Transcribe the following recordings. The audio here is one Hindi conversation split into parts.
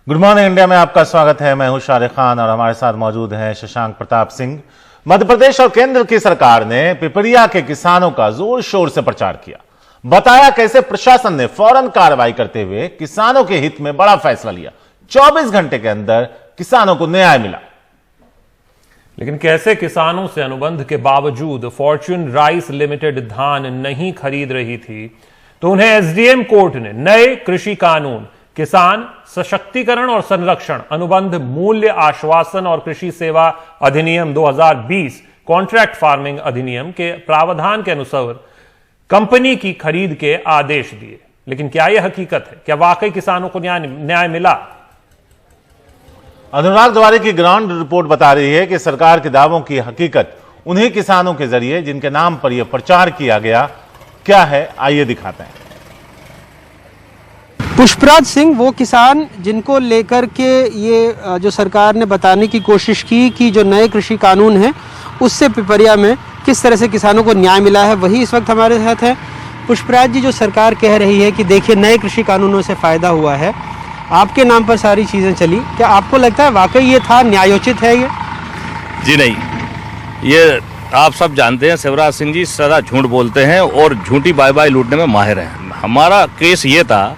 गुड मॉर्निंग इंडिया में आपका स्वागत है। मैं हूं शाहरुख खान और हमारे साथ मौजूद हैं शशांक प्रताप सिंह। मध्य प्रदेश और केंद्र की सरकार ने पिपरिया के किसानों का जोर शोर से प्रचार किया, बताया कैसे प्रशासन ने फौरन कार्रवाई करते हुए किसानों के हित में बड़ा फैसला लिया। 24 घंटे के अंदर किसानों को न्याय मिला। लेकिन कैसे किसानों से अनुबंध के बावजूद फॉर्च्यून राइस लिमिटेड धान नहीं खरीद रही थी, तो उन्हें एसडीएम कोर्ट ने नए कृषि कानून, किसान सशक्तिकरण और संरक्षण, अनुबंध मूल्य आश्वासन और कृषि सेवा अधिनियम 2020, कॉन्ट्रैक्ट फार्मिंग अधिनियम के प्रावधान के अनुसार कंपनी की खरीद के आदेश दिए। लेकिन क्या यह हकीकत है? क्या वाकई किसानों को न्याय मिला? अनुराग द्वारे की ग्राउंड रिपोर्ट बता रही है कि सरकार के दावों की हकीकत उन्हीं किसानों के जरिए जिनके नाम पर यह प्रचार किया गया क्या है, आइए दिखाते हैं। पुष्पराज सिंह वो किसान जिनको लेकर के ये जो सरकार ने बताने की कोशिश की कि जो नए कृषि कानून है उससे पिपरिया में किस तरह से किसानों को न्याय मिला है, वही इस वक्त हमारे साथ है। पुष्पराज जी, जो सरकार कह रही है कि देखिए नए कृषि कानूनों से फायदा हुआ है, आपके नाम पर सारी चीजें चली, क्या आपको लगता है वाकई ये था, न्यायोचित है ये? जी नहीं, ये आप सब जानते हैं शिवराज सिंह जी सदा झूठ बोलते हैं और झूठी बाय लूटने में माहिर हैं। हमारा केस ये था,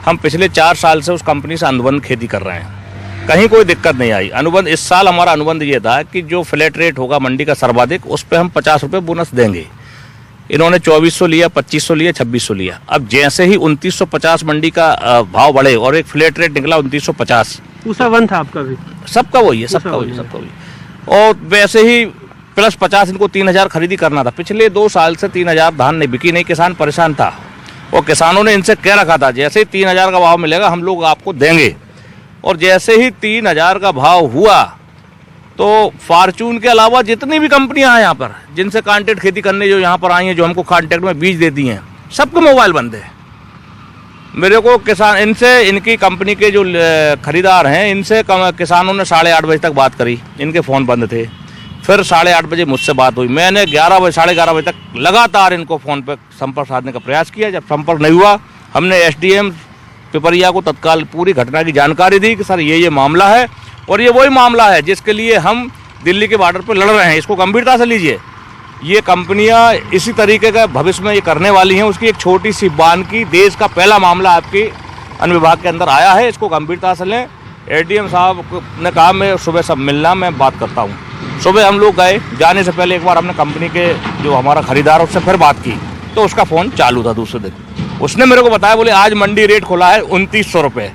हम पिछले 4 साल से उस कंपनी से अनुबंध खेती कर रहे हैं, कहीं कोई दिक्कत नहीं आई। अनुबंध इस साल हमारा अनुबंध ये था कि जो फ्लैट रेट होगा मंडी का सर्वाधिक, उस पर हम 50 रुपये बोनस देंगे। इन्होंने 2400 लिया, 2500 लिया, 2600 लिया। अब जैसे ही 2950 मंडी का भाव बढ़े और एक फ्लैट रेट निकला 2950, दूसरा वन था आपका भी, सबका वही है, सबका वही। और वैसे ही प्लस 50 इनको 3000 खरीदी करना था। पिछले 2 साल से 3000 धान नहीं बिकी, नहीं, किसान परेशान था और किसानों ने इनसे कह रखा था जैसे ही 3000 का भाव मिलेगा हम लोग आपको देंगे। और जैसे ही 3000 का भाव हुआ तो फॉर्च्यून के अलावा जितनी भी कंपनियां हैं यहाँ पर जिनसे कॉन्ट्रैक्ट खेती करने जो यहाँ पर आई हैं, जो हमको कॉन्ट्रैक्ट में बीज देती हैं, सबके मोबाइल बंद है। मेरे को किसान इनसे, इनकी कंपनी के जो खरीदार हैं, इनसे किसानों ने 8:30 बजे तक बात करी, इनके फ़ोन बंद थे। फिर 8:30 बजे मुझसे बात हुई, मैंने 11 बजे 11:30 बजे तक लगातार इनको फ़ोन पर संपर्क साधने का प्रयास किया। जब संपर्क नहीं हुआ, हमने एसडीएम पिपरिया को तत्काल पूरी घटना की जानकारी दी कि सर ये मामला है और ये वही मामला है जिसके लिए हम दिल्ली के बॉर्डर पर लड़ रहे हैं, इसको गंभीरता से लीजिए। ये कंपनियां इसी तरीके का भविष्य में ये करने वाली हैं। उसकी एक छोटी सी बान की देश का पहला मामला आपके अन्य विभाग के अंदर आया है, इसको गंभीरता से लें। एडीएम साहब ने कहा मैं सुबह सब मिलना, मैं बात करता हूँ। सुबह हम लोग गए, जाने से पहले एक बार हमने कंपनी के जो हमारा खरीदार उससे फिर बात की, तो उसका फ़ोन चालू था। दूसरे दिन उसने मेरे को बताया, बोले आज मंडी रेट खुला है 2900 रुपये,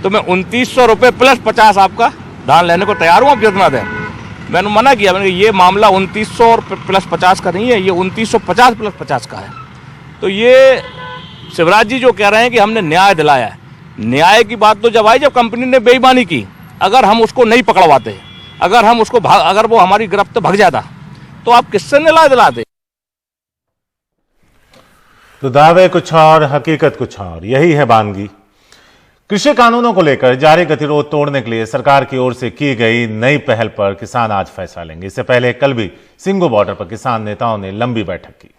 तो मैं 2900 रुपये प्लस 50 आपका धान लेने को तैयार हूँ, आप जितना दें। मैंने मना किया, मैंने ये मामला 2900 और प्लस 50 का नहीं है, ये 2950 प्लस 50 का है। तो ये शिवराज जी जो कह रहे हैं कि हमने न्याय दिलाया है, न्याय की बात तो जब आई जब कंपनी ने बेईमानी की। अगर हम उसको नहीं पकड़वाते, अगर हम उसको अगर वो हमारी गिरफ्त भाग जाता, तो आप किससे न्याय दिलाते? तो दावे कुछ और, हकीकत कुछ और, यही है बानगी। कृषि कानूनों को लेकर जारी गतिरोध तोड़ने के लिए सरकार की ओर से की गई नई पहल पर किसान आज फैसला लेंगे। इससे पहले कल भी सिंगो बॉर्डर पर किसान नेताओं ने लंबी बैठक की।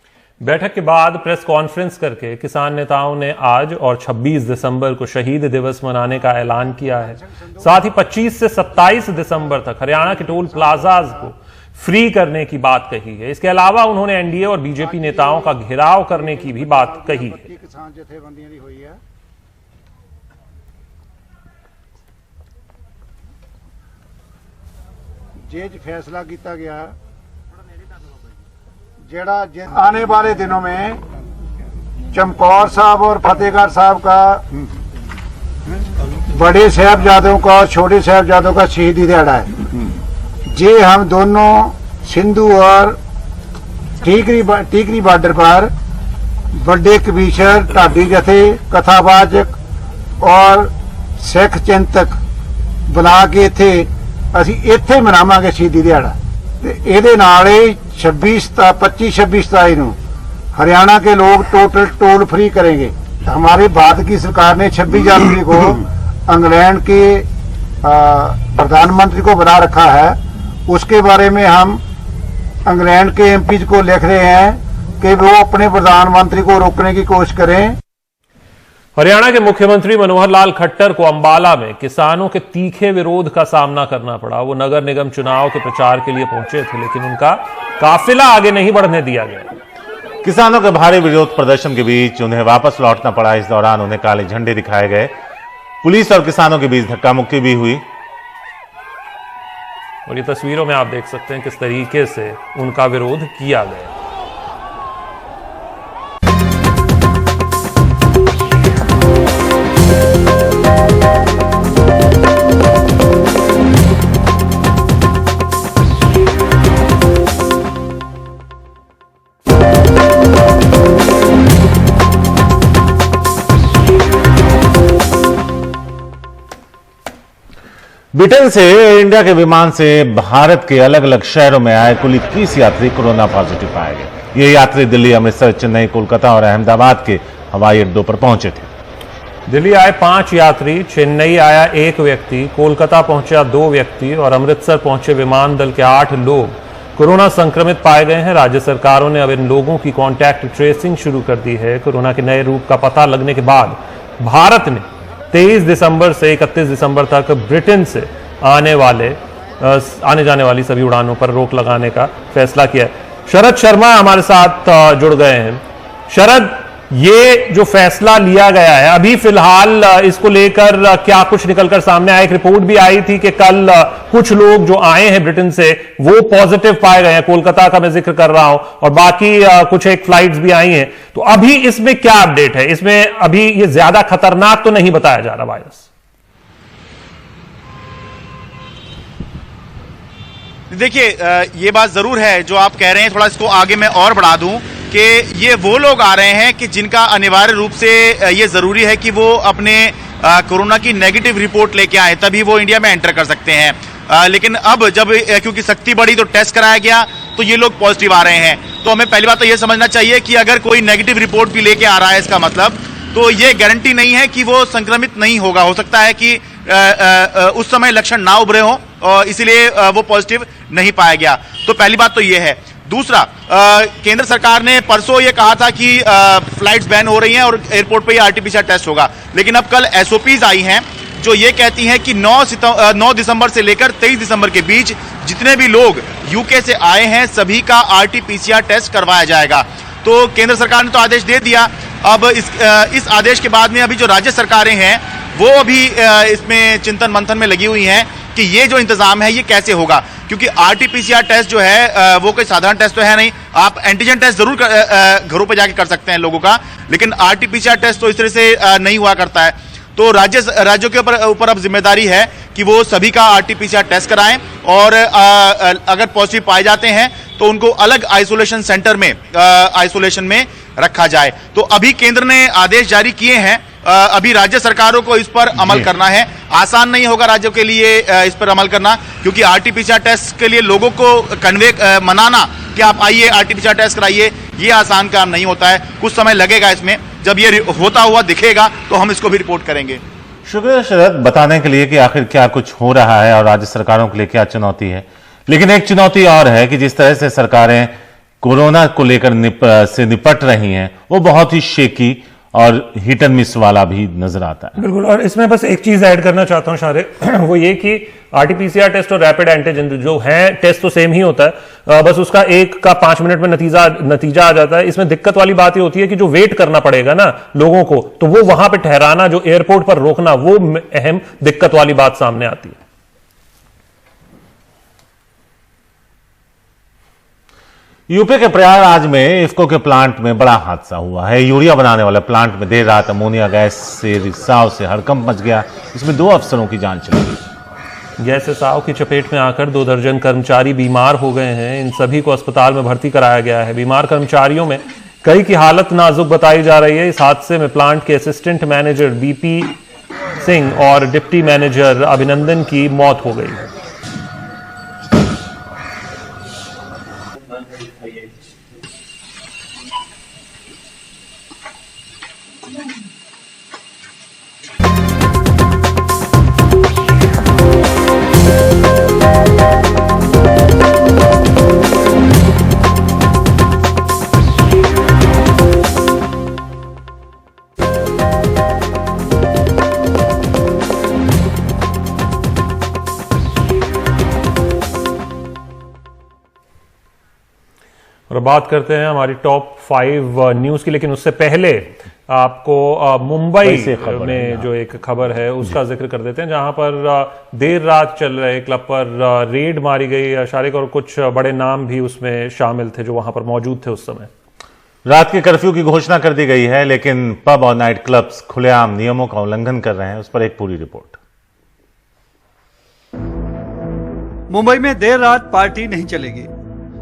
बैठक के बाद प्रेस कॉन्फ्रेंस करके किसान नेताओं ने आज और 26 दिसंबर को शहीद दिवस मनाने का ऐलान किया है। साथ ही 25 से 27 दिसंबर तक हरियाणा के टोल प्लाजाज को फ्री करने की बात कही है। इसके अलावा उन्होंने एनडीए और बीजेपी नेताओं का घेराव करने की भी बात कही है। किसान जथेबंदियां दी हुई है, जेज फैसला किया गया जेड़ा आने वाले दिनों में चमकौर साहब और फतेहगढ़ साहब का बड़े साहबजादों का और छोटे साहबजादों का शहीदी दिहाड़ा है। जे हम दोनों सिंधु और टीकरी बॉर्डर पर बड़े कबीशर, ढाडी जथे, कथावाचक और सिख चिंतक बुला के इत्थे मनावांगे शहीदी दिहाड़ा। ਇਹਦੇ ਨਾਲ ही 25-26 सताई ਨੂੰ हरियाणा के लोग टोटल टोल फ्री करेंगे। हमारे भारत की सरकार ने 26 जनवरी को इंग्लैंड के प्रधानमंत्री को बना रखा है। उसके बारे में हम इंग्लैंड के एमपी को लिख रहे हैं कि वो अपने प्रधानमंत्री को रोकने की कोशिश करें। हरियाणा के मुख्यमंत्री मनोहर लाल खट्टर को अंबाला में किसानों के तीखे विरोध का सामना करना पड़ा। वो नगर निगम चुनाव के प्रचार के लिए पहुंचे थे, लेकिन उनका काफिला आगे नहीं बढ़ने दिया गया। किसानों के भारी विरोध प्रदर्शन के बीच उन्हें वापस लौटना पड़ा। इस दौरान उन्हें काले झंडे दिखाए गए। पुलिस और किसानों के बीच धक्का मुक्की भी हुई। और ये तस्वीरों में आप देख सकते हैं किस तरीके से उनका विरोध किया गया। ब्रिटेन से एयर इंडिया के विमान से भारत के अलग अलग शहरों में आए कुल 21 यात्री कोरोना पॉजिटिव पाए गए। ये यात्री दिल्ली, अमृतसर, चेन्नई, कोलकाता और अहमदाबाद के हवाई अड्डों पर पहुंचे थे। दिल्ली आए 5 यात्री, चेन्नई आया 1 व्यक्ति, कोलकाता पहुंचा 2 व्यक्ति और अमृतसर पहुंचे विमान दल के 8 लोग कोरोना संक्रमित पाए गए हैं। राज्य सरकारों ने अब इन लोगों की कॉन्टैक्ट ट्रेसिंग शुरू कर दी है। कोरोना के नए रूप का पता लगने के बाद भारत ने 23 दिसंबर से 31 दिसंबर तक ब्रिटेन से आने जाने वाली सभी उड़ानों पर रोक लगाने का फैसला किया है। शरद शर्मा हमारे साथ जुड़ गए हैं। शरद, ये जो फैसला लिया गया है, अभी फिलहाल इसको लेकर क्या कुछ निकलकर सामने आया? एक रिपोर्ट भी आई थी कि कल कुछ लोग जो आए हैं ब्रिटेन से वो पॉजिटिव पाए गए हैं। कोलकाता का मैं जिक्र कर रहा हूं और बाकी कुछ एक फ्लाइट्स भी आई हैं। तो अभी इसमें क्या अपडेट है? इसमें अभी ये ज्यादा खतरनाक तो नहीं बताया जा रहा वायरस? देखिए, ये बात जरूर है जो आप कह रहे हैं। थोड़ा इसको आगे मैं और बढ़ा दूं कि ये वो लोग आ रहे हैं कि जिनका अनिवार्य रूप से ये जरूरी है कि वो अपने कोरोना की नेगेटिव रिपोर्ट लेके आए, तभी वो इंडिया में एंटर कर सकते हैं। लेकिन अब जब क्योंकि सख्ती बढ़ी तो टेस्ट कराया गया तो ये लोग पॉजिटिव आ रहे हैं। तो हमें पहली बात तो ये समझना चाहिए कि अगर कोई नेगेटिव रिपोर्ट भी लेके आ रहा है, इसका मतलब तो ये गारंटी नहीं है कि वो संक्रमित नहीं होगा। हो सकता है कि उस समय लक्षण ना उभरे हों और इसीलिए वो पॉजिटिव नहीं पाया गया। तो पहली बात तो ये है। दूसरा, केंद्र सरकार ने परसों ये कहा था कि फ्लाइट्स बैन हो रही हैं और एयरपोर्ट पे ये आरटीपीसीआर टेस्ट होगा, लेकिन अब कल एसओपीज आई हैं जो ये कहती हैं कि 9 दिसंबर से लेकर 23 दिसंबर के बीच जितने भी लोग यूके से आए हैं सभी का आरटीपीसीआर टेस्ट करवाया जाएगा। तो केंद्र सरकार ने तो आदेश दे दिया। अब इस आदेश के बाद में अभी जो राज्य सरकारें हैं वो अभी इसमें चिंतन मंथन में लगी हुई हैं कि ये जो इंतजाम है ये कैसे होगा, क्योंकि आरटीपीसीआर टेस्ट जो है वो कोई साधारण टेस्ट तो है नहीं। आप एंटीजन टेस्ट जरूर घरों पे जाके कर सकते हैं लोगों का, लेकिन आरटीपीसीआर टेस्ट तो इस तरह से नहीं हुआ करता है। तो राज्यों के ऊपर अब जिम्मेदारी है कि वो सभी का आरटीपीसीआर टेस्ट कराएं और अगर पॉजिटिव पाए जाते हैं तो उनको अलग आइसोलेशन सेंटर में आइसोलेशन में रखा जाए। तो अभी केंद्र ने आदेश जारी किए हैं। अभी राज्य सरकारों को इस पर अमल करना है। आसान नहीं होगा राज्यों के लिए इस पर अमल करना, क्योंकि आरटीपीसीआर टेस्ट के लिए लोगों को मनाना कि आप आइए आरटीपीसीआर टेस्ट कराइए, ये आसान काम नहीं होता है। कुछ समय लगेगा इसमें। जब ये होता हुआ दिखेगा तो हम इसको भी रिपोर्ट करेंगे। शुक्रिया शरद, बताने के लिए कि आखिर क्या कुछ हो रहा है और राज्य सरकारों के लिए क्या चुनौती है। लेकिन एक चुनौती और है कि जिस तरह से सरकारें कोरोना को लेकर निपट रही हैं वो बहुत ही शेकी और हिट एंड मिस वाला भी नजर आता है। बिल्कुल, और इसमें बस एक चीज ऐड करना चाहता हूं शारे, वो ये कि आरटीपीसीआर टेस्ट और रैपिड एंटीजन जो है टेस्ट तो सेम ही होता है, बस उसका एक का 5 मिनट में नतीजा आ जाता है। इसमें दिक्कत वाली बात ये होती है कि जो वेट करना पड़ेगा ना लोगों को, तो वो वहां पे ठहराना, जो एयरपोर्ट पर रोकना, वो अहम दिक्कत वाली बात सामने आती है। यूपी के प्रयागराज में इफ्को के प्लांट में बड़ा हादसा हुआ है। यूरिया बनाने वाले प्लांट में देर रात अमोनिया गैस से रिसाव से हड़कंप मच गया। इसमें 2 अफसरों की जान चली गई। गैस रिसाव की चपेट में आकर 2 दर्जन कर्मचारी बीमार हो गए हैं। इन सभी को अस्पताल में भर्ती कराया गया है। बीमार कर्मचारियों में कई की हालत नाजुक बताई जा रही है। इस हादसे में प्लांट के असिस्टेंट मैनेजर बीपी सिंह और डिप्टी मैनेजर अभिनंदन की मौत हो गई है। और बात करते हैं हमारी टॉप 5 न्यूज की, लेकिन उससे पहले आपको मुंबई में जो एक खबर है उसका जिक्र कर देते हैं, जहां पर देर रात चल रहे क्लब पर रेड मारी गई शारिक, और कुछ बड़े नाम भी उसमें शामिल थे जो वहां पर मौजूद थे उस समय। रात के कर्फ्यू की घोषणा कर दी गई है, लेकिन पब और नाइट क्लब्स खुलेआम नियमों का उल्लंघन कर रहे हैं। उस पर एक पूरी रिपोर्ट। मुंबई में देर रात पार्टी नहीं चलेगी।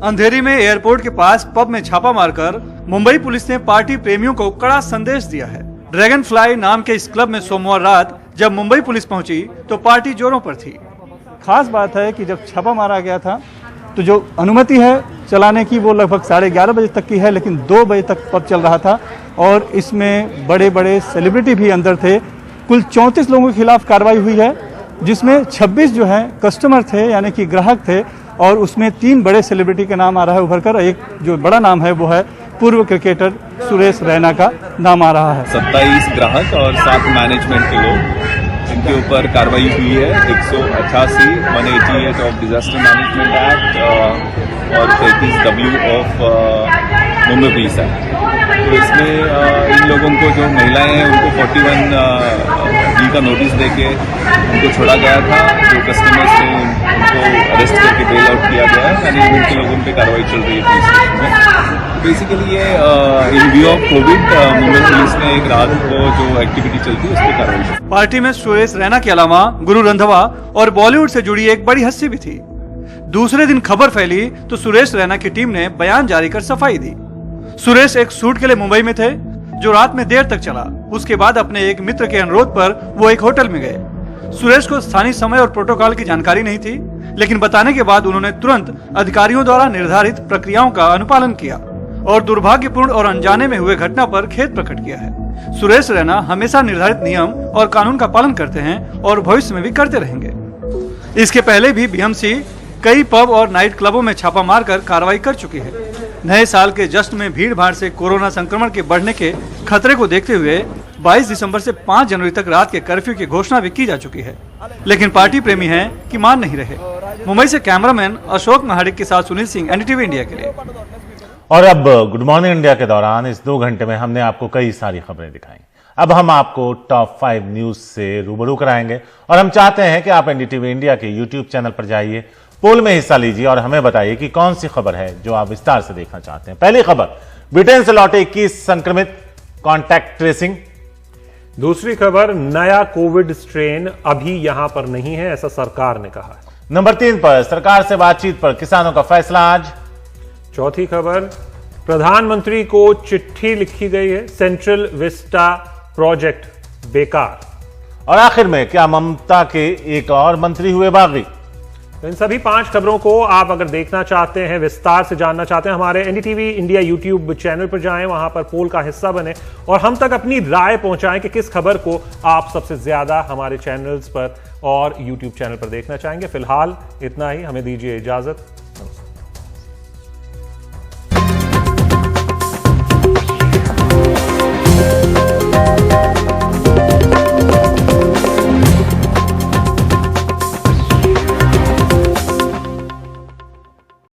अंधेरी में एयरपोर्ट के पास पब में छापा मारकर मुंबई पुलिस ने पार्टी प्रेमियों को कड़ा संदेश दिया है। ड्रैगन फ्लाई नाम के इस क्लब में सोमवार रात जब मुंबई पुलिस पहुंची तो पार्टी जोरों पर थी। खास बात है कि जब छापा मारा गया था तो जो अनुमति है चलाने की वो लगभग 11:30 बजे तक की है, लेकिन 2 बजे तक पब चल रहा था और इसमें बड़े बड़े सेलिब्रिटी भी अंदर थे। कुल 34 लोगों के खिलाफ कार्रवाई हुई है, जिसमें 26 जो है कस्टमर थे यानी कि ग्राहक थे, और उसमें 3 बड़े सेलिब्रिटी का नाम आ रहा है उभर कर। एक जो बड़ा नाम है वो है पूर्व क्रिकेटर सुरेश रैना का नाम आ रहा है। 27 ग्राहक और 7 मैनेजमेंट के लोग जिनके ऊपर कार्रवाई हुई है 188, 188 ऑफ डिजास्टर मैनेजमेंट एक्ट और 33W of Mumbai police act. तो इसमें इन लोगों को जो महिलाएं हैं उनको 41D का नोटिस देके उनको छोड़ा गया था। जो कस्टमर्स थे उनको अरेस्ट करके बेल आउट किया गया है। मैनेजमेंट के लोगों पे कार्रवाई चल रही है पुलिस स्टेशन में। बेसिकली ये इन view of Covid Mumbai police ने एक रात को जो एक्टिविटी चलती है उस पर कार्रवाई की। पार्टी में सुरेश रैना के अलावा गुरु रंधावा और बॉलीवुड से जुड़ी एक बड़ी हस्ती भी थी। दूसरे दिन खबर फैली तो सुरेश रैना की टीम ने बयान जारी कर सफाई दी। सुरेश एक शूट के लिए मुंबई में थे जो रात में देर तक चला। उसके बाद अपने एक मित्र के अनुरोध पर वो एक होटल में गए। सुरेश को स्थानीय समय और प्रोटोकॉल की जानकारी नहीं थी, लेकिन बताने के बाद उन्होंने तुरंत अधिकारियों द्वारा निर्धारित प्रक्रियाओं का अनुपालन किया और दुर्भाग्यपूर्ण और अनजाने में हुए घटना पर खेद प्रकट किया है। सुरेश रैना हमेशा निर्धारित नियम और कानून का पालन करते हैं और भविष्य में भी करते रहेंगे। इसके पहले भी बीएमसी कई पब और नाइट क्लबों में छापा मारकर कार्रवाई कर चुकी है। नए साल के जश्न में भीड़ भाड़ से कोरोना संक्रमण के बढ़ने के खतरे को देखते हुए 22 दिसंबर से 5 जनवरी तक रात के कर्फ्यू की घोषणा भी की जा चुकी है, लेकिन पार्टी प्रेमी हैं कि मान नहीं रहे। मुंबई से कैमरामैन अशोक महाडिक के साथ सुनील सिंह, एनडीटीवी इंडिया के लिए। और अब गुड मॉर्निंग इंडिया के दौरान इस 2 घंटे में हमने आपको कई सारी खबरें दिखाई। अब हम आपको टॉप 5 न्यूज से रूबरू कराएंगे और हम चाहते हैं कि आप एनडीटीवी इंडिया के यूट्यूब चैनल पर जाइए, पोल में हिस्सा लीजिए और हमें बताइए कि कौन सी खबर है जो आप विस्तार से देखना चाहते हैं। पहली खबर, ब्रिटेन से लौटे 21 संक्रमित, कॉन्टैक्ट ट्रेसिंग। दूसरी खबर, नया कोविड स्ट्रेन अभी यहां पर नहीं है, ऐसा सरकार ने कहा है। नंबर 3 पर, सरकार से बातचीत पर किसानों का फैसला आज। चौथी खबर, प्रधानमंत्री को चिट्ठी लिखी गई है, सेंट्रल विस्टा प्रोजेक्ट बेकार। और आखिर में, क्या ममता के एक और मंत्री हुए बागी। इन सभी 5 खबरों को आप अगर देखना चाहते हैं, विस्तार से जानना चाहते हैं, हमारे एनडीटीवी इंडिया यूट्यूब चैनल पर जाएं, वहां पर पोल का हिस्सा बने और हम तक अपनी राय पहुंचाएं कि किस खबर को आप सबसे ज्यादा हमारे चैनल्स पर और यूट्यूब चैनल पर देखना चाहेंगे। फिलहाल इतना ही, हमें दीजिए इजाजत।